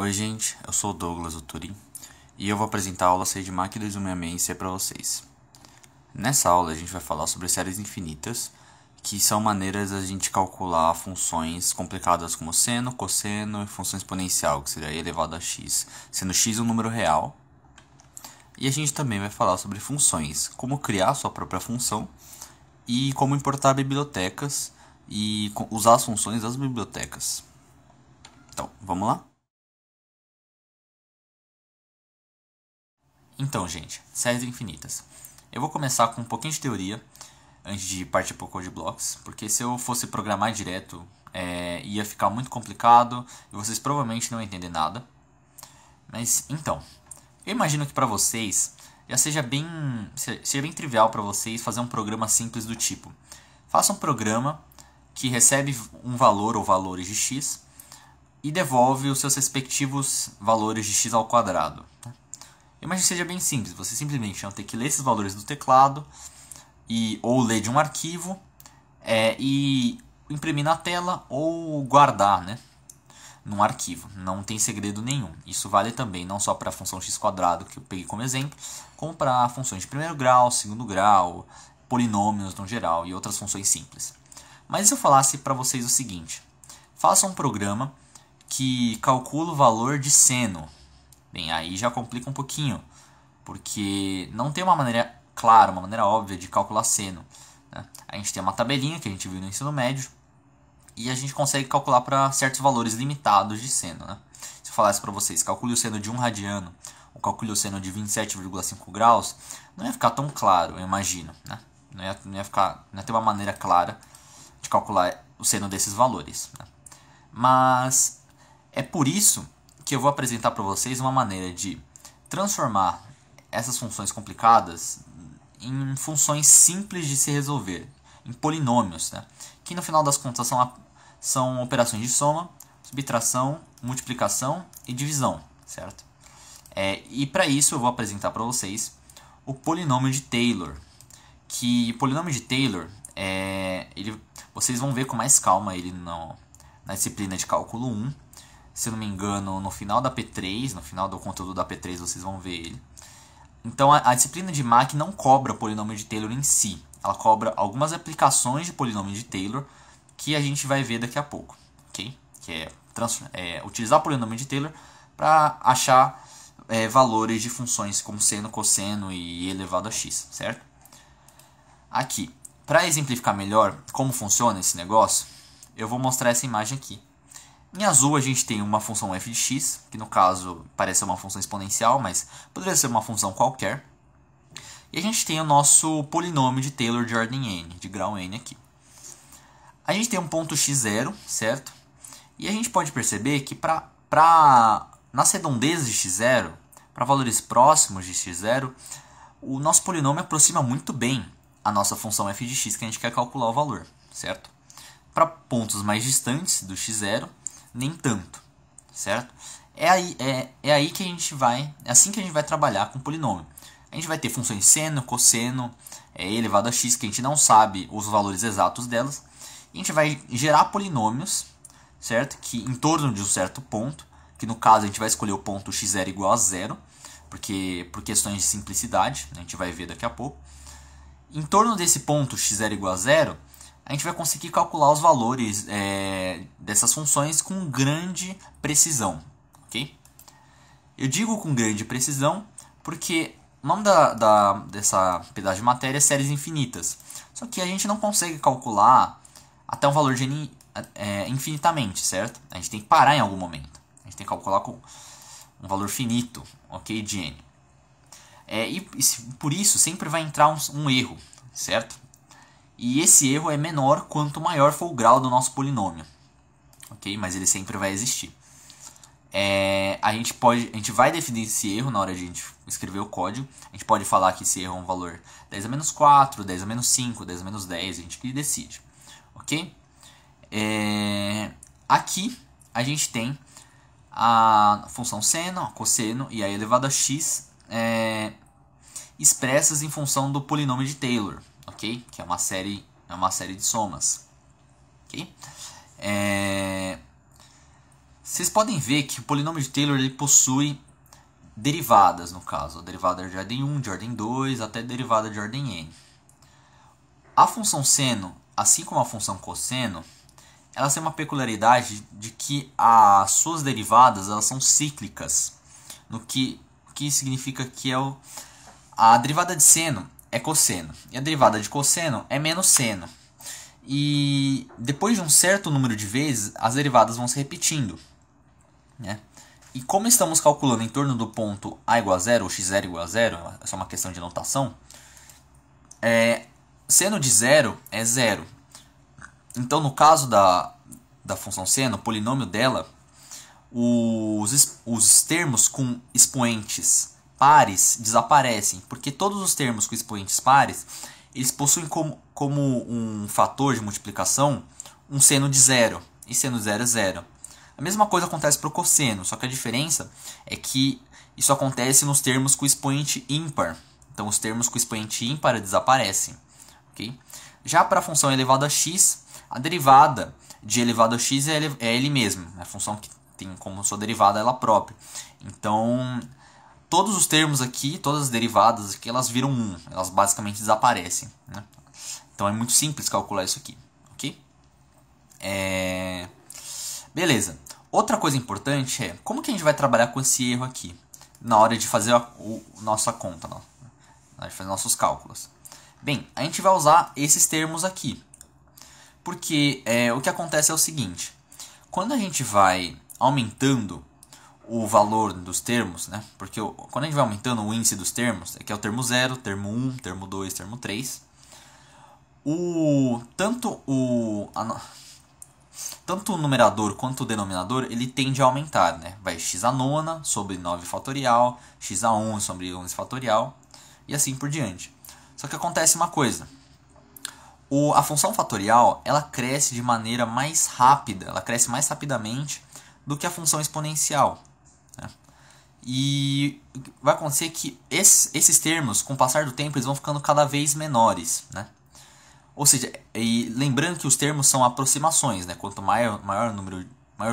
Oi gente, eu sou o Douglas, o Turim, e eu vou apresentar a aula SageMac 2166 em C para vocês. Nessa aula a gente vai falar sobre séries infinitas, que são maneiras de a gente calcular funções complicadas como seno, cosseno e função exponencial, que seria e elevado a x, sendo x um número real. E a gente também vai falar sobre funções, como criar sua própria função e como importar bibliotecas e usar as funções das bibliotecas. Então, vamos lá? Então, gente, séries infinitas. Eu vou começar com um pouquinho de teoria antes de partir para o Code Blocks, porque se eu fosse programar direto, ia ficar muito complicado e vocês provavelmente não iam entender nada. Mas, então, eu imagino que para vocês já seja bem trivial para vocês fazer um programa simples do tipo: faça um programa que recebe um valor ou valores de x e devolve os seus respectivos valores de x ao quadrado. Eu imagino que seja bem simples, você simplesmente vão ter que ler esses valores do teclado ou ler de um arquivo e imprimir na tela ou guardar, né, num arquivo. Não tem segredo nenhum. Isso vale também não só para a função x², que eu peguei como exemplo, como para funções de primeiro grau, segundo grau, polinômios no geral e outras funções simples. Mas se eu falasse para vocês o seguinte: faça um programa que calcula o valor de seno. Bem, aí já complica um pouquinho, porque não tem uma maneira clara, uma maneira óbvia de calcular seno, né? A gente tem uma tabelinha que a gente viu no ensino médio e a gente consegue calcular para certos valores limitados de seno, né? Se eu falasse para vocês, calcule o seno de 1 radiano ou calcule o seno de 27,5 graus, não ia ficar tão claro, eu imagino, né? Não ia ter uma maneira clara de calcular o seno desses valores, né? Mas é por isso que eu vou apresentar para vocês uma maneira de transformar essas funções complicadas em funções simples de se resolver, em polinômios, né? Que no final das contas são operações de soma, subtração, multiplicação e divisão, certo? E para isso eu vou apresentar para vocês o polinômio de Taylor, que o polinômio de Taylor, vocês vão ver com mais calma ele na disciplina de cálculo 1. Se eu não me engano, no final da P3, no final do conteúdo da P3 vocês vão ver ele. Então a disciplina de Mach não cobra o polinômio de Taylor em si. Ela cobra algumas aplicações de polinômio de Taylor que a gente vai ver daqui a pouco, ok? Que é utilizar o polinômio de Taylor para achar valores de funções como seno, cosseno e elevado a x, certo? Aqui, para exemplificar melhor como funciona esse negócio, eu vou mostrar essa imagem aqui. Em azul a gente tem uma função f de x, que no caso parece ser uma função exponencial, mas poderia ser uma função qualquer. E a gente tem o nosso polinômio de Taylor de ordem n, de grau n aqui. A gente tem um ponto x0, certo? E a gente pode perceber que nas redondezas de x0, para valores próximos de x0, o nosso polinômio aproxima muito bem a nossa função f de x que a gente quer calcular o valor, certo? Para pontos mais distantes do x0, nem tanto, certo? É assim que a gente vai trabalhar com polinômio. A gente vai ter funções seno, cosseno, elevado a x, que a gente não sabe os valores exatos delas. E a gente vai gerar polinômios, certo? Que em torno de um certo ponto, que no caso a gente vai escolher o ponto x0 igual a 0, porque por questões de simplicidade, a gente vai ver daqui a pouco. Em torno desse ponto x0 igual a 0, a gente vai conseguir calcular os valores dessas funções com grande precisão, ok? Eu digo com grande precisão porque o nome dessa pedaço de matéria é séries infinitas. Só que a gente não consegue calcular até um valor de n infinitamente, certo? A gente tem que parar em algum momento. A gente tem que calcular com um valor finito, ok, de n. E por isso sempre vai entrar um erro, certo? E esse erro é menor quanto maior for o grau do nosso polinômio, ok? Mas ele sempre vai existir. A gente vai definir esse erro na hora de a gente escrever o código. A gente pode falar que esse erro é um valor 10 a menos 4, 10 a menos 5, 10 a menos 10, a gente que decide, ok? Aqui a gente tem a função seno, a cosseno e a elevado a x expressas em função do polinômio de Taylor, ok? Que é uma série de somas, ok? Vocês podem ver que o polinômio de Taylor ele possui derivadas, no caso. A derivada de ordem 1, de ordem 2, até a derivada de ordem n. A função seno, assim como a função cosseno, elas têm uma peculiaridade de que as suas derivadas elas são cíclicas. O que significa que a derivada de seno é cosseno. E a derivada de cosseno é menos seno. E depois de um certo número de vezes, as derivadas vão se repetindo, né? E como estamos calculando em torno do ponto a igual a zero, ou x0 igual a zero, é só uma questão de notação, seno de zero é zero. Então, no caso da função seno, o polinômio dela, os termos com expoentes pares desaparecem, porque todos os termos com expoentes pares, eles possuem como um fator de multiplicação um seno de zero, e seno de zero é zero. A mesma coisa acontece para o cosseno, só que a diferença é que isso acontece nos termos com expoente ímpar. Então, os termos com expoente ímpar desaparecem. Okay? Já para a função elevado a x, a derivada de elevado a x é ele mesmo, a função que tem como sua derivada ela própria. Então, todos os termos aqui, todas as derivadas aqui, elas viram 1, elas basicamente desaparecem, né? Então é muito simples calcular isso aqui, ok? Beleza. Outra coisa importante é como que a gente vai trabalhar com esse erro aqui na hora de fazer nossa conta, na hora de fazer nossos cálculos. Bem, a gente vai usar esses termos aqui, porque o que acontece é o seguinte: quando a gente vai aumentando o valor dos termos, né? Porque quando a gente vai aumentando o índice dos termos, aqui é o termo 0, termo 1, termo 2, termo 3, tanto o numerador quanto o denominador ele tende a aumentar, né? Vai x a nona sobre 9 fatorial, x a 11 sobre 11 fatorial e assim por diante. Só que acontece uma coisa: a função fatorial ela cresce de maneira mais rápida, ela cresce mais rapidamente do que a função exponencial, né? E vai acontecer que esses termos, com o passar do tempo, eles vão ficando cada vez menores, né? Ou seja, e lembrando que os termos são aproximações, né? Quanto maior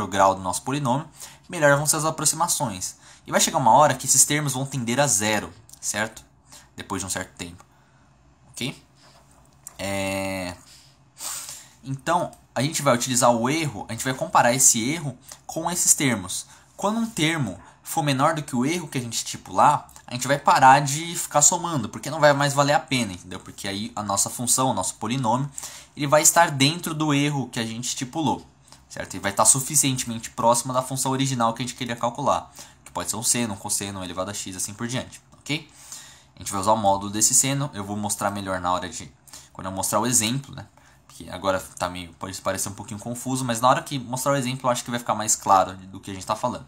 o grau do nosso polinômio, melhor vão ser as aproximações. E vai chegar uma hora que esses termos vão tender a zero, certo? Depois de um certo tempo, ok? Então, a gente vai utilizar o erro, a gente vai comparar esse erro com esses termos. Quando um termo for menor do que o erro que a gente estipular, a gente vai parar de ficar somando, porque não vai mais valer a pena, entendeu? Porque aí a nossa função, o nosso polinômio, ele vai estar dentro do erro que a gente estipulou, certo? Ele vai estar suficientemente próximo da função original que a gente queria calcular, que pode ser um seno, um cosseno, um elevado a x, assim por diante, ok? A gente vai usar o módulo desse seno, eu vou mostrar melhor na hora de... quando eu mostrar o exemplo, né? Porque agora pode parecer um pouquinho confuso, mas na hora que mostrar o exemplo eu acho que vai ficar mais claro do que a gente está falando.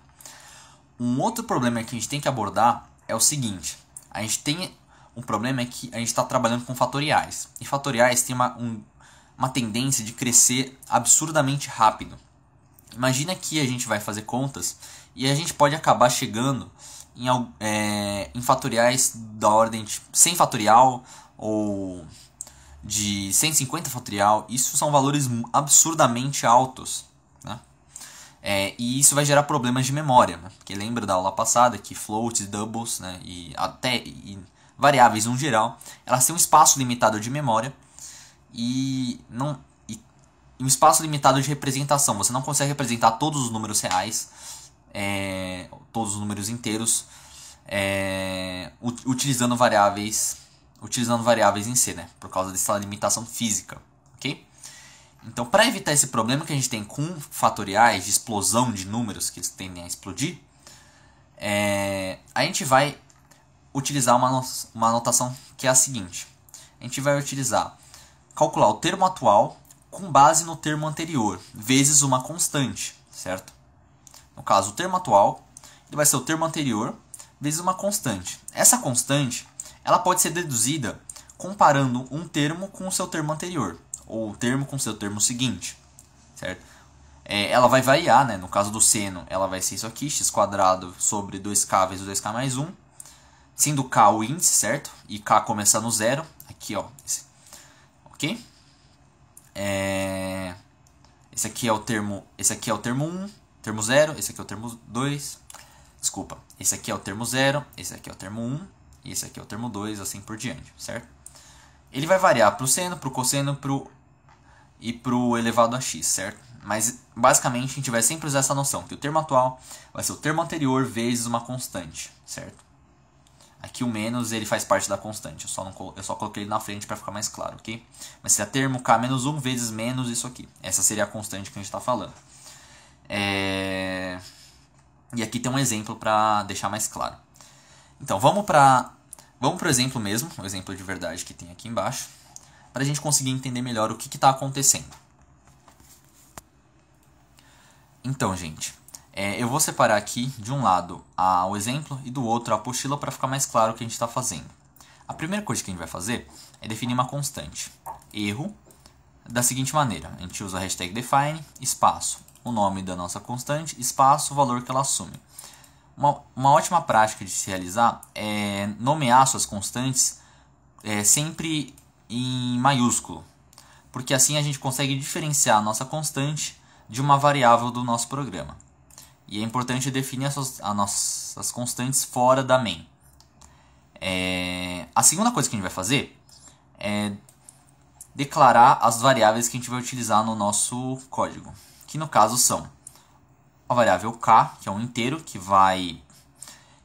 Um outro problema que a gente tem que abordar é o seguinte: a gente tem um problema que a gente está trabalhando com fatoriais. E fatoriais têm uma tendência de crescer absurdamente rápido. Imagina que a gente vai fazer contas e a gente pode acabar chegando em fatoriais da ordem de 100 fatorial ou de 150 fatorial. Isso são valores absurdamente altos, né? E isso vai gerar problemas de memória, né? Porque lembra da aula passada que floats, doubles, né? e variáveis no geral, elas têm um espaço limitado de memória e um espaço limitado de representação. Você não consegue representar todos os números reais, todos os números inteiros, utilizando variáveis em C, né? Por causa dessa limitação física, ok? Então, para evitar esse problema que a gente tem com fatoriais de explosão de números que eles tendem a explodir, a gente vai utilizar uma notação que é a seguinte: a gente vai calcular o termo atual com base no termo anterior vezes uma constante, certo? No caso, o termo atual ele vai ser o termo anterior vezes uma constante. Essa constante ela pode ser deduzida comparando um termo com o seu termo anterior, ou o termo com o seu termo seguinte, certo? Ela vai variar, né? No caso do seno, ela vai ser isso aqui, x² sobre 2k vezes 2k mais 1, sendo k o índice, certo? E k começando no zero, aqui, ó, ok? Esse aqui é o termo 1, termo 0, esse aqui é o termo 2, desculpa, esse aqui é o termo 0, esse aqui é o termo 1, e esse aqui é o termo 2, assim por diante, certo? Ele vai variar para o seno, para o cosseno e para o elevado a x, certo? Mas basicamente a gente vai sempre usar essa noção, que o termo atual vai ser o termo anterior vezes uma constante, certo? Aqui o menos ele faz parte da constante, eu só coloquei ele na frente para ficar mais claro, ok? Mas se é termo k menos 1 vezes menos isso aqui, essa seria a constante que a gente está falando. E aqui tem um exemplo para deixar mais claro. Então vamos para o exemplo mesmo, o exemplo de verdade que tem aqui embaixo, para a gente conseguir entender melhor o que está acontecendo. Então, gente, eu vou separar aqui de um lado o exemplo e do outro a apostila para ficar mais claro o que a gente está fazendo. A primeira coisa que a gente vai fazer é definir uma constante. Erro da seguinte maneira. A gente usa a hashtag define, espaço, o nome da nossa constante, espaço, o valor que ela assume. Uma ótima prática de se realizar é nomear suas constantes sempre em maiúsculo. Porque assim a gente consegue diferenciar a nossa constante de uma variável do nosso programa. E é importante definir as nossas constantes fora da main. A segunda coisa que a gente vai fazer é declarar as variáveis que a gente vai utilizar no nosso código. Que no caso são a variável k, que é um inteiro, que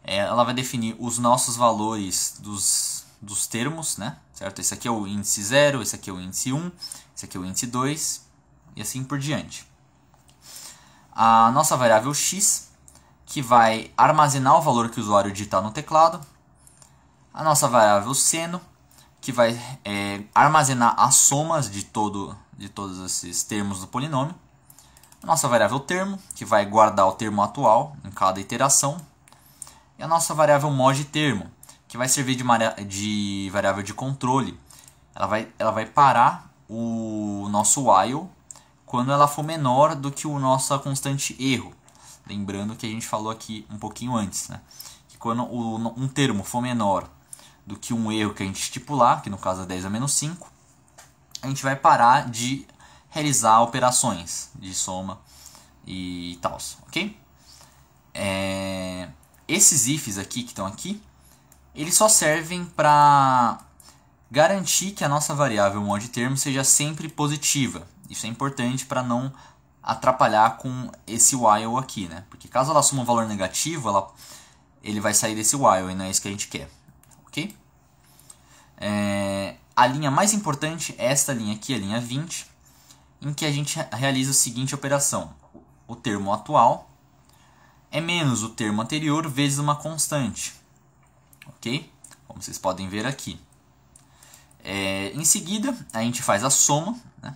ela vai definir os nossos valores dos termos, né? Certo? Esse aqui é o índice 0, esse aqui é o índice 1, esse aqui é o índice 2 e assim por diante. A nossa variável x, que vai armazenar o valor que o usuário digitar no teclado. A nossa variável seno, que vai armazenar as somas de todos esses termos do polinômio. A nossa variável termo, que vai guardar o termo atual em cada iteração. E a nossa variável mod termo, que vai servir de variável de controle. Ela vai parar o nosso while quando ela for menor do que a nossa constante erro. Lembrando que a gente falou aqui um pouquinho antes, né? Que quando um termo for menor do que um erro que a gente estipular, que no caso é 10 a menos 5, a gente vai parar de realizar operações de soma e tal, ok? Esses ifs aqui que estão aqui, eles só servem para garantir que a nossa variável mod termo seja sempre positiva. Isso é importante para não atrapalhar com esse while aqui, né? Porque caso ela assuma um valor negativo, ele vai sair desse while e não é isso que a gente quer, ok? A linha mais importante é esta linha aqui, a linha 20, em que a gente realiza a seguinte operação. O termo atual é menos o termo anterior vezes uma constante, ok? Como vocês podem ver aqui. Em seguida, a gente faz a soma, né,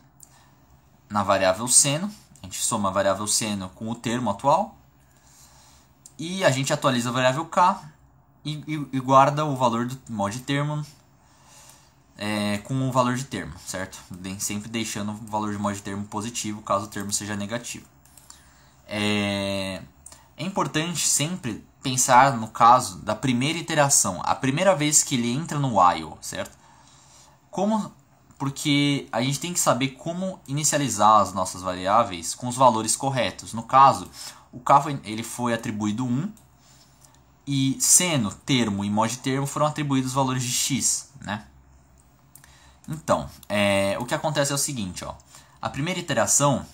na variável seno. A gente soma a variável seno com o termo atual. E a gente atualiza a variável k e guarda o valor do mod termo com o valor de termo, certo? Sempre deixando o valor de mod termo positivo caso o termo seja negativo. É importante sempre pensar no caso da primeira iteração, a primeira vez que ele entra no while, certo? Porque a gente tem que saber como inicializar as nossas variáveis com os valores corretos. No caso, o k ele foi atribuído 1 e seno, termo e mod termo foram atribuídos os valores de x, né? Então, o que acontece é o seguinte, ó. A primeira iteração,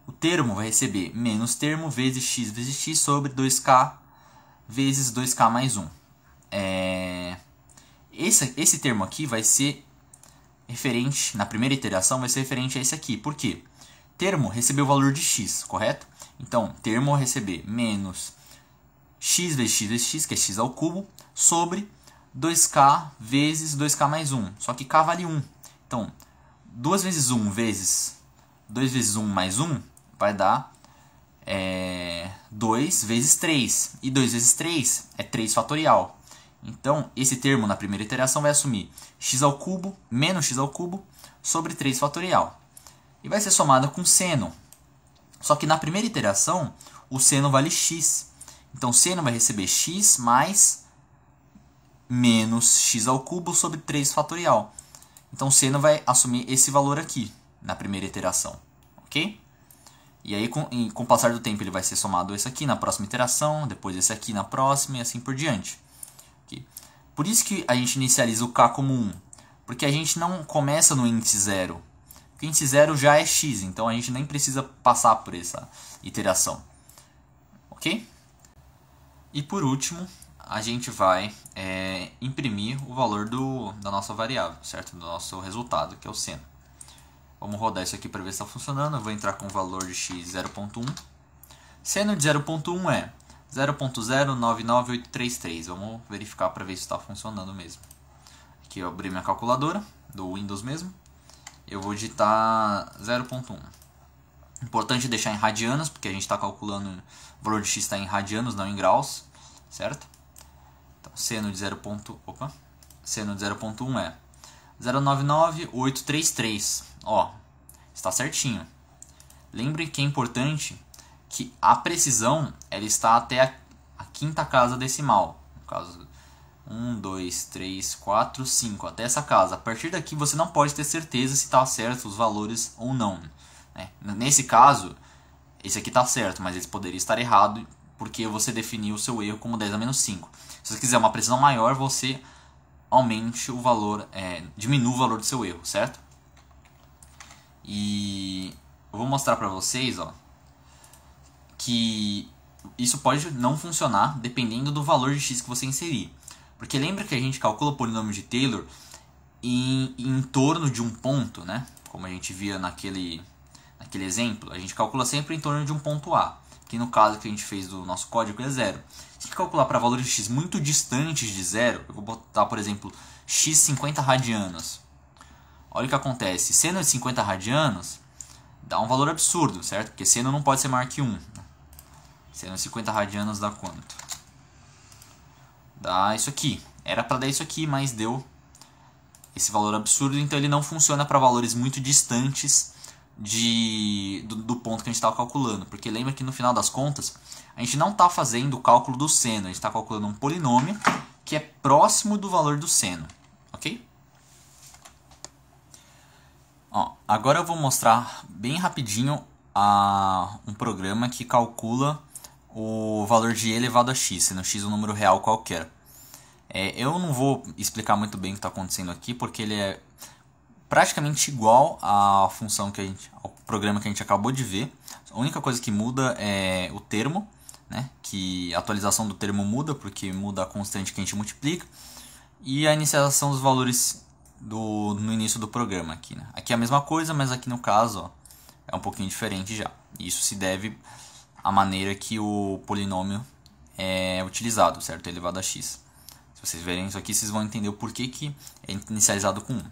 o termo vai receber menos termo vezes x sobre 2k vezes 2k mais 1. Esse termo aqui vai ser referente, na primeira iteração, vai ser referente a esse aqui. Por quê? Termo recebeu o valor de x, correto? Então, termo vai receber menos x vezes x, que é x ao cubo, sobre 2k vezes 2k mais 1. Só que k vale 1. Então, 2 vezes 1 vezes 2 vezes 1 mais 1 vai dar 2 vezes 3. E 2 vezes 3 é 3 fatorial. Então, esse termo na primeira iteração vai assumir x ao cubo menos x ao cubo sobre 3 fatorial. E vai ser somada com seno. Só que na primeira iteração, o seno vale x. Então, seno vai receber x mais menos x ao cubo sobre 3 fatorial. Então, seno vai assumir esse valor aqui na primeira iteração, ok? E aí, com o passar do tempo, ele vai ser somado esse aqui na próxima iteração, depois esse aqui na próxima e assim por diante. Okay? Por isso que a gente inicializa o k como 1, porque a gente não começa no índice 0. O índice 0 já é x, então a gente nem precisa passar por essa iteração. Ok? E por último, a gente vai imprimir o valor da nossa variável, certo? Do nosso resultado, que é o seno. Vamos rodar isso aqui para ver se está funcionando. Eu vou entrar com o valor de x 0.1. Seno de 0.1 é 0.099833. Vamos verificar para ver se está funcionando mesmo. Aqui eu abri minha calculadora do Windows mesmo. Eu vou digitar 0.1. Importante deixar em radianos, porque a gente está calculando o valor de x está em radianos, não em graus, certo? Então, seno de 0.1 é 0.99833. Ó, está certinho. Lembre que é importante que a precisão ela está até a quinta casa decimal. No caso, 1, 2, 3, 4, 5. Até essa casa. A partir daqui você não pode ter certeza se está certo os valores ou não. Né? Nesse caso, esse aqui está certo, mas esse poderia estar errado porque você definiu o seu erro como 10 a menos 5. Se você quiser uma precisão maior, você aumente o valor, diminua o valor do seu erro, certo? E eu vou mostrar para vocês, ó, que isso pode não funcionar dependendo do valor de x que você inserir. Porque lembra que a gente calcula o polinômio de Taylor em torno de um ponto, né? Como a gente via naquele exemplo, a gente calcula sempre em torno de um ponto A, que no caso que a gente fez do nosso código é 0. Se calcular para valores de x muito distantes de 0, eu vou botar, por exemplo, x 50 radianos. Olha o que acontece, seno de 50 radianos dá um valor absurdo, certo? Porque seno não pode ser maior que 1. Seno de 50 radianos dá quanto? Dá isso aqui. Era para dar isso aqui, mas deu esse valor absurdo, então ele não funciona para valores muito distantes do ponto que a gente estava calculando. Porque lembra que no final das contas, a gente não está fazendo o cálculo do seno, a gente está calculando um polinômio que é próximo do valor do seno. Ok? Ó, agora eu vou mostrar bem rapidinho um programa que calcula o valor de e elevado a x, sendo x um número real qualquer. Eu não vou explicar muito bem o que está acontecendo aqui, porque ele é praticamente igual à função ao programa que a gente acabou de ver. A única coisa que muda é o termo, né? Que a atualização do termo muda, porque muda a constante que a gente multiplica, e a inicialização dos valores no início do programa aqui, né? Aqui é a mesma coisa, mas aqui no caso, ó, é um pouquinho diferente já. Isso se deve à maneira que o polinômio é utilizado, certo? Elevado a x. Se vocês verem isso aqui, vocês vão entender o porquê que é inicializado com 1.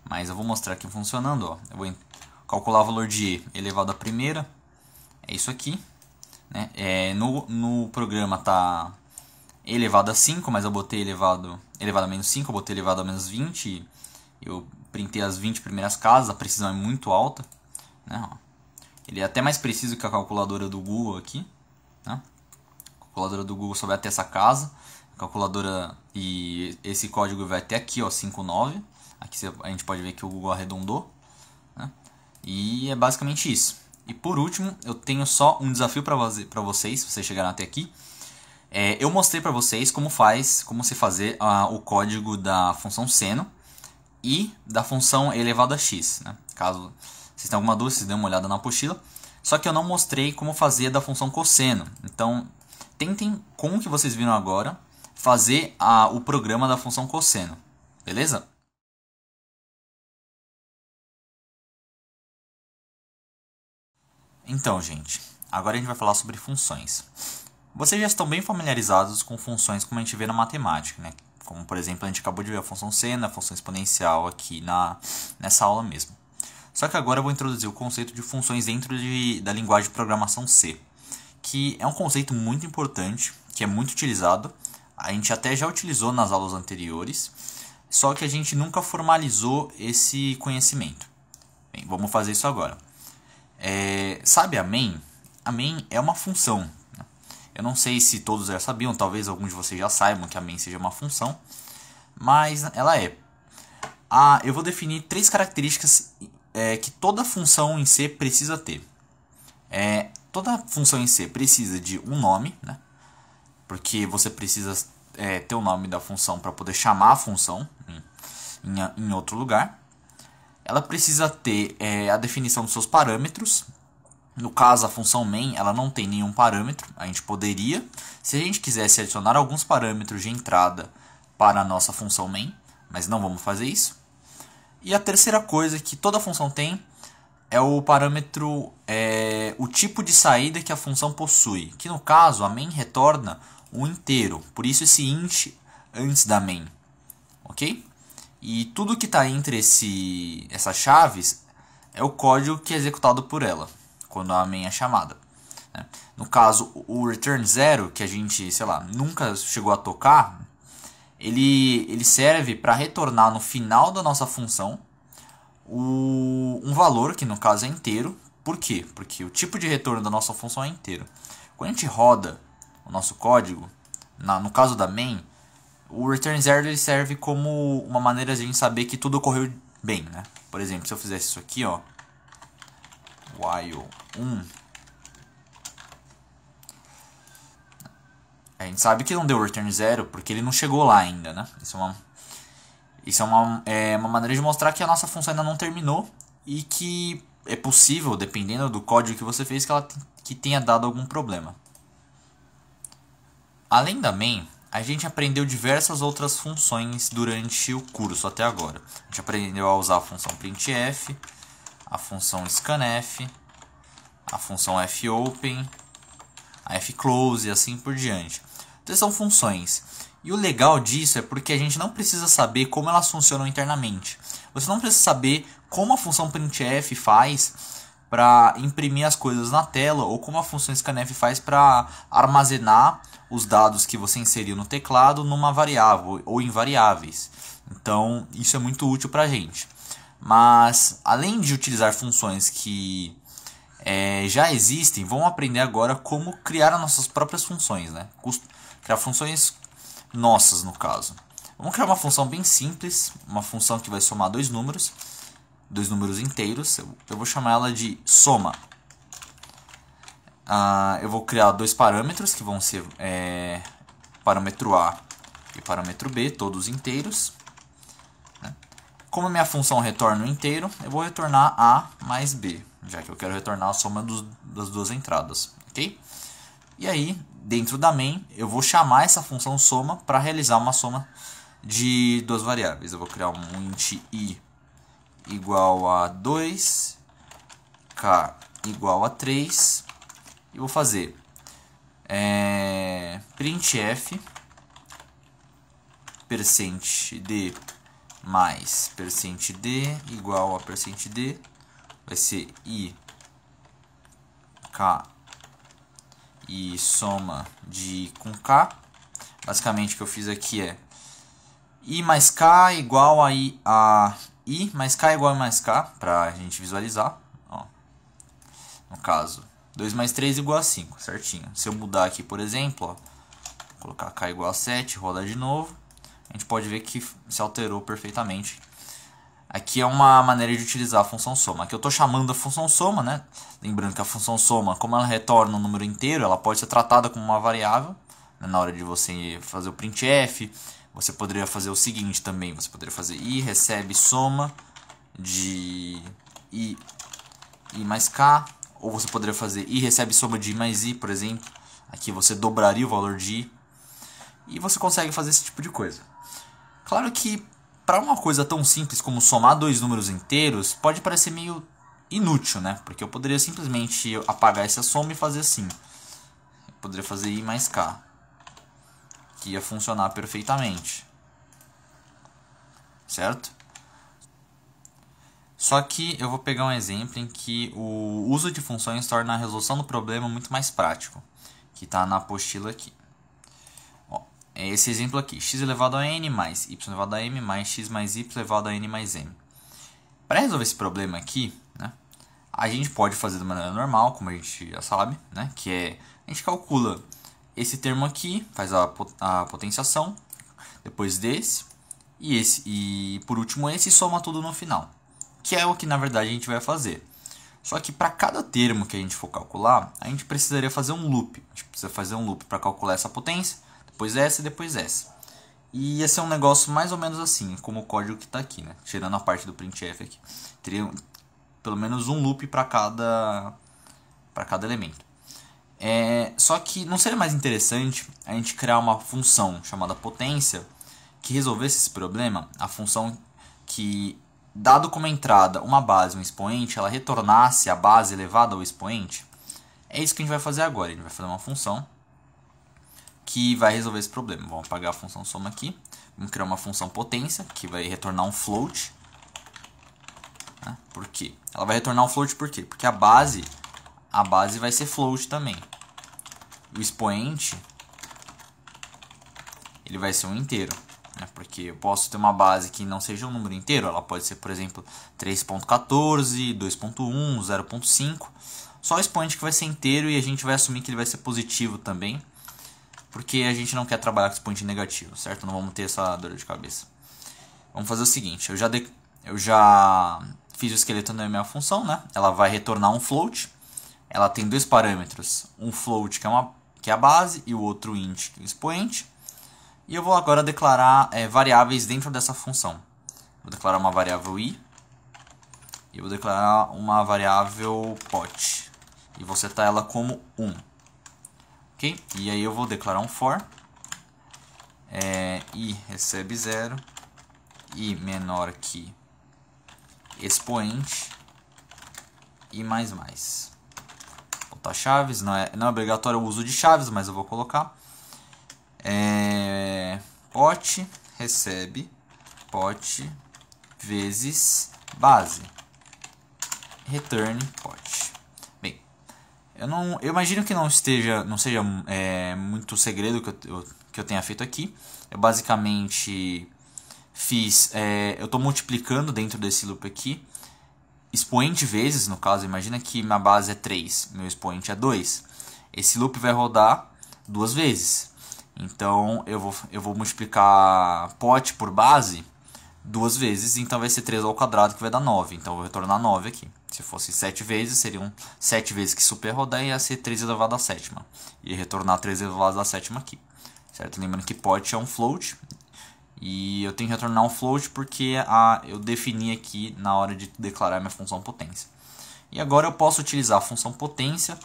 Mas eu vou mostrar aqui funcionando, ó. Eu vou calcular o valor de e elevado à primeira. É isso aqui, né? No programa tá elevado a 5, mas eu botei elevado a menos 5, eu botei elevado a menos 20. Eu printei as 20 primeiras casas, a precisão é muito alta, né? Ele é até mais preciso que a calculadora do Google aqui, né? A calculadora do Google só vai até essa casa. A calculadora e esse código vai até aqui, ó, 59. Aqui a gente pode ver que o Google arredondou, né? E é basicamente isso. E por último, eu tenho só um desafio para vocês, se vocês chegaram até aqui. Eu mostrei para vocês como se fazer o código da função seno e da função elevado a x, né? Caso vocês tenham alguma dúvida, vocês dêem uma olhada na apostila. Só que eu não mostrei como fazer da função cosseno. Então, tentem, com o que vocês viram agora, fazer o programa da função cosseno. Beleza? Então, gente, agora a gente vai falar sobre funções. Vocês já estão bem familiarizados com funções como a gente vê na matemática, né? Como, por exemplo, a gente acabou de ver a função seno, a função exponencial aqui nessa aula mesmo. Só que agora eu vou introduzir o conceito de funções dentro da linguagem de programação C, que é um conceito muito importante, que é muito utilizado. A gente até já utilizou nas aulas anteriores, só que a gente nunca formalizou esse conhecimento. Bem, vamos fazer isso agora. Sabe a main? A main é uma função, né? Eu não sei se todos já sabiam, talvez alguns de vocês já saibam que a main seja uma função, mas ela é. Eu vou definir 3 características que toda função em C precisa ter. Toda função em C precisa de um nome, né? Porque você precisa ter o nome da função para poder chamar a função em outro lugar. Ela precisa ter a definição dos seus parâmetros. No caso, a função main ela não tem nenhum parâmetro. A gente poderia, se a gente quisesse, adicionar alguns parâmetros de entrada para a nossa função main, mas não vamos fazer isso. E a terceira coisa que toda função tem é o parâmetro, o tipo de saída que a função possui. Que no caso, a main retorna um inteiro, por isso esse int antes da main, ok? E tudo que está entre essas chaves é o código que é executado por ela, quando a main é chamada, né? No caso, o return 0, que a gente, sei lá, nunca chegou a tocar, ele serve para retornar no final da nossa função um valor, que no caso é inteiro. Por quê? Porque o tipo de retorno da nossa função é inteiro. Quando a gente roda o nosso código, no caso da main, o return 0 ele serve como uma maneira de a gente saber que tudo ocorreu bem, né? Por exemplo, se eu fizesse isso aqui, ó, while 1, a gente sabe que não deu return 0 porque ele não chegou lá ainda, né? Isso é uma maneira de mostrar que a nossa função ainda não terminou e que é possível, dependendo do código que você fez, que tenha dado algum problema. Além da main, a gente aprendeu diversas outras funções durante o curso até agora. A gente aprendeu a usar a função printf, a função scanf, a função fopen, a fclose e assim por diante. Então são funções. E o legal disso é porque a gente não precisa saber como elas funcionam internamente. Você não precisa saber como a função printf faz para imprimir as coisas na tela, ou como a função scanf faz para armazenar os dados que você inseriu no teclado numa variável ou em variáveis. Então isso é muito útil para a gente. Mas além de utilizar funções que já existem, vamos aprender agora como criar as nossas próprias funções, né? Criar funções nossas, no caso. Vamos criar uma função bem simples, uma função que vai somar dois números inteiros. Eu vou chamar ela de soma. Eu vou criar dois parâmetros que vão ser parâmetro A e parâmetro B, todos inteiros, né? Como a minha função retorna um inteiro, eu vou retornar A mais B, já que eu quero retornar a soma das duas entradas, ok? E aí, dentro da main, eu vou chamar essa função soma para realizar uma soma de duas variáveis. Eu vou criar um int i igual a 2, k igual a 3, e vou fazer printf %d mais %d igual a %d, vai ser i k e soma de i com k. Basicamente o que eu fiz aqui é i mais k igual a i mais k igual a mais k, para a gente visualizar. Ó. No caso, 2 mais 3 igual a 5, certinho. Se eu mudar aqui, por exemplo, ó, colocar k igual a 7, rodar de novo, a gente pode ver que se alterou perfeitamente. Aqui é uma maneira de utilizar a função soma. Aqui eu estou chamando a função soma, né? Lembrando que a função soma, como ela retorna um número inteiro, ela pode ser tratada como uma variável, né? Na hora de você fazer o printf, você poderia fazer o seguinte também. Você poderia fazer i recebe soma de i mais k, ou você poderia fazer i recebe soma de i mais i, por exemplo. Aqui você dobraria o valor de i, e você consegue fazer esse tipo de coisa. Claro que para uma coisa tão simples como somar dois números inteiros, pode parecer meio inútil, né? Porque eu poderia simplesmente apagar essa soma e fazer assim. Eu poderia fazer i mais k, que ia funcionar perfeitamente, certo? Só que eu vou pegar um exemplo em que o uso de funções torna a resolução do problema muito mais prático, que está na apostila aqui. É esse exemplo aqui, x elevado a n mais y elevado a m mais x mais y elevado a n mais m. Para resolver esse problema aqui, né, a gente pode fazer de maneira normal, como a gente já sabe, né, que é, a gente calcula esse termo aqui, faz a potenciação, depois desse, e por último esse, e soma tudo no final. Que é o que na verdade a gente vai fazer. Só que para cada termo que a gente for calcular, a gente precisaria fazer um loop. A gente precisa fazer um loop para calcular essa potência, depois essa e depois essa. E ia ser um negócio mais ou menos assim, como o código que está aqui, né? Tirando a parte do printf aqui. Teria pelo menos um loop para cada elemento. Só que não seria mais interessante a gente criar uma função chamada potência que resolvesse esse problema? A função que, dado como entrada uma base e um expoente, ela retornasse a base elevada ao expoente? É isso que a gente vai fazer agora. A gente vai fazer uma função que vai resolver esse problema. Vamos apagar a função soma aqui. Vamos criar uma função potência que vai retornar um float. Por quê? Ela vai retornar um float por quê? Porque a base vai ser float também. O expoente ele vai ser um inteiro. Porque eu posso ter uma base que não seja um número inteiro. Ela pode ser, por exemplo, 3.14, 2.1, 0.5. Só o expoente que vai ser inteiro e a gente vai assumir que ele vai ser positivo também. Porque a gente não quer trabalhar com expoente negativo, certo? Não vamos ter essa dor de cabeça. Vamos fazer o seguinte, eu já fiz o esqueleto da minha função, né? Ela vai retornar um float. Ela tem dois parâmetros, um float que é a base e o outro int, que é o expoente. E eu vou agora declarar variáveis dentro dessa função. Vou declarar uma variável i e vou declarar uma variável pot. E vou setar ela como 1. Okay? E aí eu vou declarar um for. I recebe 0. I menor que expoente. E mais. Botar chaves. Não é obrigatório o uso de chaves, mas eu vou colocar. Pot recebe pot vezes base. Return pot. Bem, eu imagino que não seja muito segredo que eu tenha feito aqui. Eu basicamente eu estou multiplicando dentro desse loop aqui expoente vezes, no caso, imagina que minha base é 3, meu expoente é 2. Esse loop vai rodar 2 vezes. Então eu vou multiplicar pot por base 2 vezes, então vai ser 3 ao quadrado que vai dar 9. Então eu vou retornar 9 aqui. Se fosse 7 vezes, seriam 7 vezes que super rodar e ia ser 3 elevado à sétima. E retornar 3 elevado à sétima aqui. Certo? Lembrando que pot é um float. E eu tenho que retornar um float porque eu defini aqui na hora de declarar minha função potência. E agora eu posso utilizar a função potência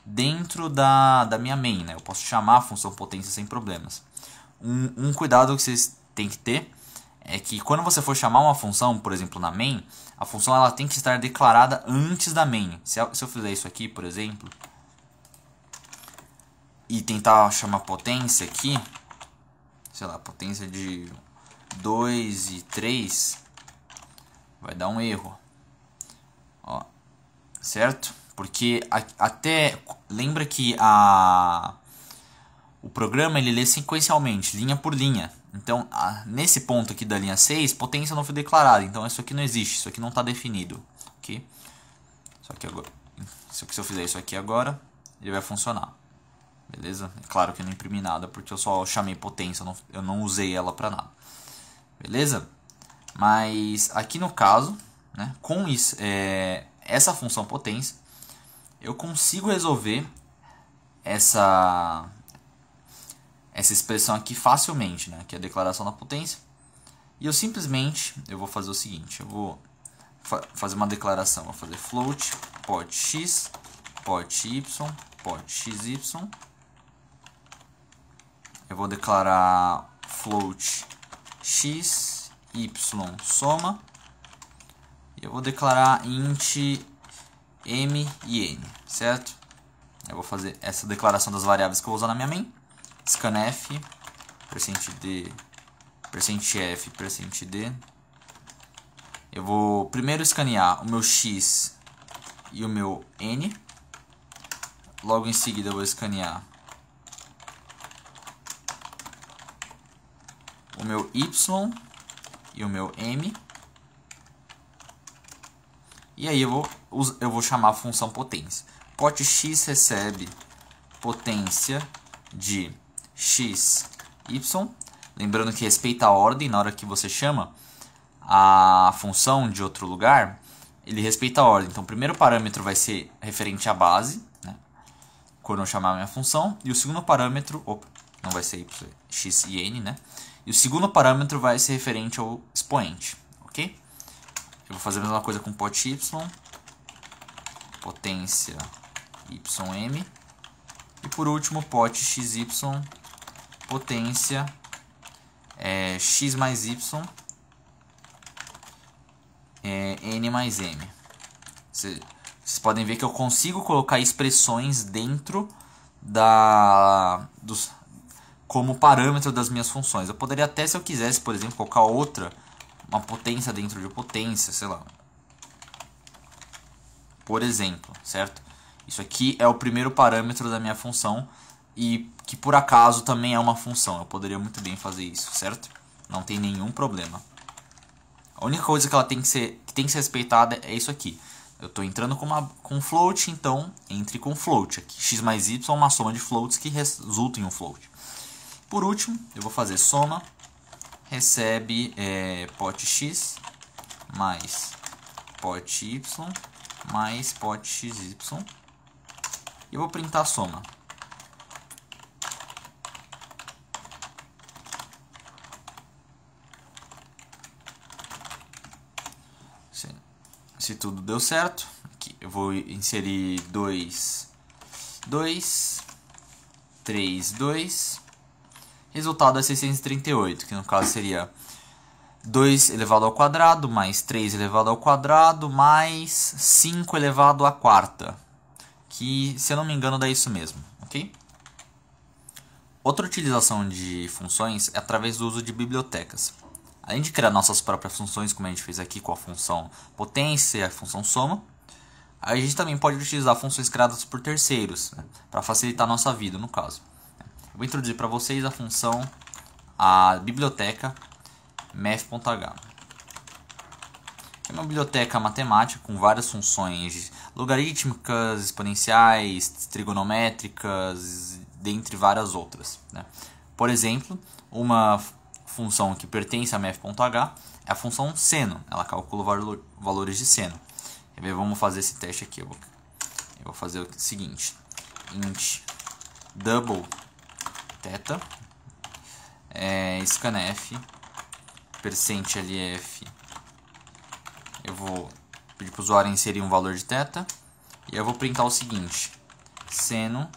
dentro da minha main, né? Eu posso chamar a função potência sem problemas. Um cuidado que vocês têm que ter é que quando você for chamar uma função, por exemplo, na main, a função ela tem que estar declarada antes da main. Se eu fizer isso aqui, por exemplo, e tentar chamar potência aqui, sei lá, potência de 2 e 3, vai dar um erro. Ó, certo? Porque lembra que o programa ele lê sequencialmente, linha por linha. Então, nesse ponto aqui da linha 6, potência não foi declarada. Então, isso aqui não existe, isso aqui não está definido. Okay? Só que agora, se eu fizer isso aqui agora, ele vai funcionar. Beleza? É claro que eu não imprimi nada, porque eu só chamei potência, eu não usei ela para nada. Beleza? Mas aqui no caso, né, com isso, essa função potência, eu consigo resolver essa expressão aqui facilmente, né, que é a declaração da potência. E eu vou fazer o seguinte, eu vou fazer uma declaração, vou fazer float pot x, pot y, pot xy. Eu vou declarar float x, y, soma. E eu vou declarar int m e n, certo? Eu vou fazer essa declaração das variáveis que eu vou usar na minha main. Scanf, %d, %f, %d. Eu vou primeiro escanear o meu x e o meu n. Logo em seguida eu vou escanear o meu y e o meu m. E aí eu vou chamar a função potência. Pot x recebe potência de x, y. Lembrando que respeita a ordem na hora que você chama a função de outro lugar. ele respeita a ordem. Então o primeiro parâmetro vai ser referente à base, né, quando eu chamar a minha função. E o segundo parâmetro, não vai ser y, x e n, né? E o segundo parâmetro vai ser referente ao expoente, ok? Eu vou fazer a mesma coisa com pot y, potência ym, e por último pot xy, potência x mais y, n mais m. Vocês podem ver que eu consigo colocar expressões dentro como parâmetro das minhas funções. Eu poderia até, se eu quisesse, por exemplo, colocar uma potência dentro de potência, sei lá. Por exemplo, certo? Isso aqui é o primeiro parâmetro da minha função e que por acaso também é uma função. Eu poderia muito bem fazer isso, certo? Não tem nenhum problema. A única coisa que ela tem que ser respeitada é isso aqui. Eu estou entrando com float, então entre com float. Aqui, x mais y é uma soma de floats que resulta em um float. Por último, eu vou fazer soma, recebe pot x mais pot y mais pot xy. E eu vou printar a soma. Se tudo deu certo, aqui eu vou inserir 2, 3, 2. Resultado é 638, que no caso seria 2 elevado ao quadrado, mais 3 elevado ao quadrado, mais 5 elevado à quarta. Que, se eu não me engano, dá isso mesmo, ok? Outra utilização de funções é através do uso de bibliotecas. Além de criar nossas próprias funções, como a gente fez aqui com a função potência e a função soma, a gente também pode utilizar funções criadas por terceiros, né, para facilitar a nossa vida, no caso. Eu vou introduzir para vocês a biblioteca math.h. É uma biblioteca matemática com várias funções logarítmicas, exponenciais, trigonométricas, dentre várias outras, né? Por exemplo, uma função que pertence a math.h é a função seno. Ela calcula valores de seno. Vamos fazer esse teste aqui. Eu vou fazer o seguinte: int double θ scanf percent lf. Eu vou pedir para o usuário inserir um valor de θ e eu vou printar o seguinte: seno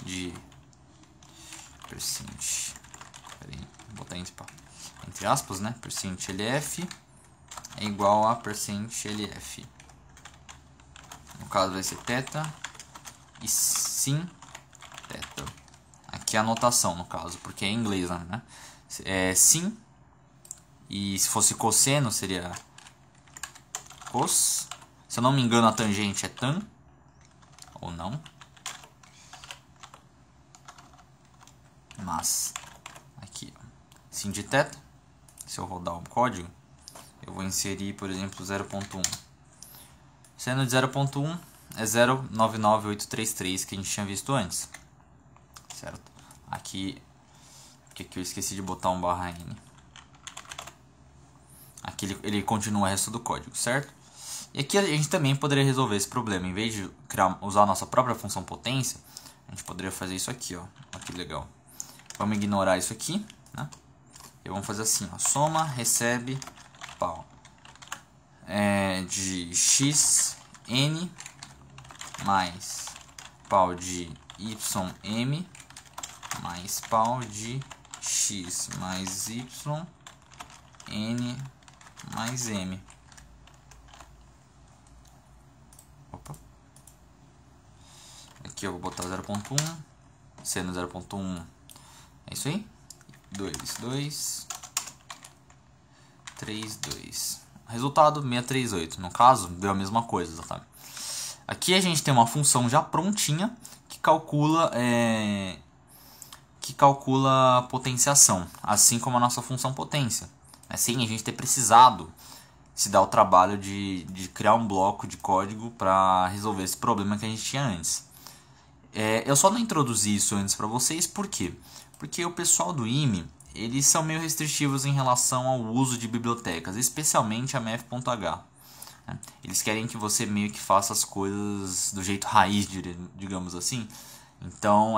de percent, vou botar entre aspas, né? Percent lf é igual a percent lf. No caso vai ser θ e sim θ. Aqui é a anotação, no caso, porque é em inglês, né? É sim, e se fosse cosseno seria cos. Se eu não me engano, a tangente é tan, ou não. Mas aqui, sim de θ. Se eu rodar o código, eu vou inserir, por exemplo, 0.1. Seno de 0.1 é 0,99833, que a gente tinha visto antes, certo? Aqui eu esqueci de botar um barra n. Aqui ele continua o resto do código, certo? E aqui a gente também poderia resolver esse problema. Em vez de usar a nossa própria função potência, a gente poderia fazer isso aqui, ó. Olha que legal. Vamos ignorar isso aqui, né? E vamos fazer assim, ó. Soma, recebe, pau. De x, n, mais pau de ym, mais pau de x mais y, n mais m. Opa. Aqui eu vou botar 0.1, sendo 0.1 é isso aí. 2, 3, 2. Resultado 638. No caso, deu a mesma coisa, tá? Aqui a gente tem uma função já prontinha que calcula potenciação, assim como a nossa função potência. Sem a gente ter precisado se dar o trabalho de criar um bloco de código para resolver esse problema que a gente tinha antes. Eu só não introduzi isso antes para vocês, por quê? Porque o pessoal do IME, eles são meio restritivos em relação ao uso de bibliotecas, especialmente a math.h. né? Eles querem que você meio que faça as coisas do jeito raiz, digamos assim. Então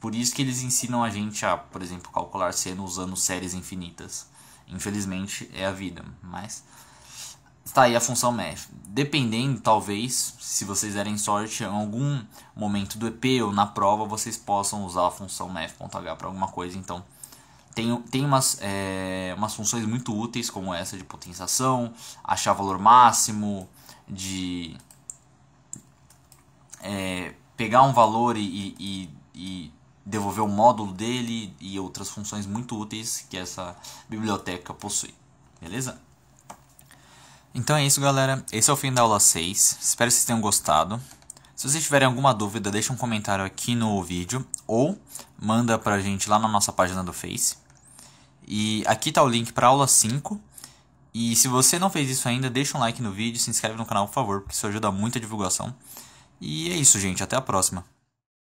por isso que eles ensinam a gente a, por exemplo, calcular seno usando séries infinitas. Infelizmente é a vida, mas está aí a função math. Dependendo, talvez, se vocês derem sorte, em algum momento do EP ou na prova, vocês possam usar a função math.h para alguma coisa. Então, tem umas funções muito úteis, como essa de potenciação, achar valor máximo, de pegar um valor e devolver o módulo dele, e outras funções muito úteis que essa biblioteca possui. Beleza? Então é isso, galera. Esse é o fim da aula 6. Espero que vocês tenham gostado. Se vocês tiverem alguma dúvida, deixa um comentário aqui no vídeo ou manda pra gente lá na nossa página do Face. E aqui tá o link para aula 5. E se você não fez isso ainda, deixa um like no vídeo, se inscreve no canal, por favor, porque isso ajuda muito a divulgação. E é isso, gente. Até a próxima.